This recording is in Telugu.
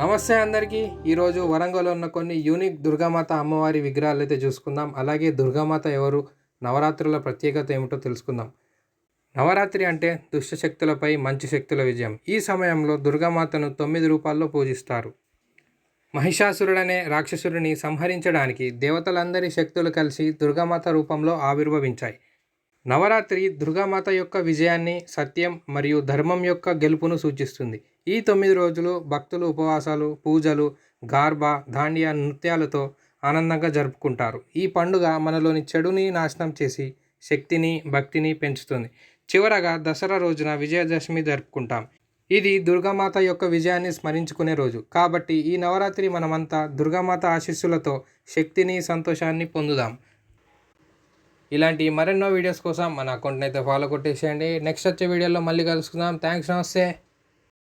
నమస్తే అందరికీ. ఈరోజు వరంగల్లో ఉన్న కొన్ని యూనిక్ దుర్గామాత అమ్మవారి విగ్రహాలు అయితే చూసుకుందాం. అలాగే దుర్గామాత ఎవరు, నవరాత్రుల ప్రత్యేకత ఏమిటో తెలుసుకుందాం. నవరాత్రి అంటే దుష్ట శక్తులపై మంచి శక్తుల విజయం. ఈ సమయంలో దుర్గామాతను 9 రూపాల్లో పూజిస్తారు. మహిషాసురుడనే రాక్షసుడిని సంహరించడానికి దేవతలందరి శక్తులు కలిసి దుర్గామాత రూపంలో ఆవిర్భవించాయి. నవరాత్రి దుర్గామాత యొక్క విజయాన్ని, సత్యం మరియు ధర్మం యొక్క గెలుపును సూచిస్తుంది. ఈ 9 రోజులు భక్తులు ఉపవాసాలు, పూజలు, గార్బా, దాండియా నృత్యాలతో ఆనందంగా జరుపుకుంటారు. ఈ పండుగ మనలోని చెడుని నాశనం చేసి శక్తిని, భక్తిని పెంచుతుంది. చివరగా దసరా రోజున విజయదశమి జరుపుకుంటాం. ఇది దుర్గామాత యొక్క విజయాన్ని స్మరించుకునే రోజు. కాబట్టి ఈ నవరాత్రి మనమంతా దుర్గామాత ఆశీస్సులతో శక్తిని, సంతోషాన్ని పొందుదాం. ఇలాంటి మరెన్నో వీడియోస్ కోసం మన అకౌంట్ని అయితే ఫాలో కొట్టేసేయండి. నెక్స్ట్ వచ్చే వీడియోలో మళ్ళీ కలుసుకుందాం. థ్యాంక్స్, నమస్తే.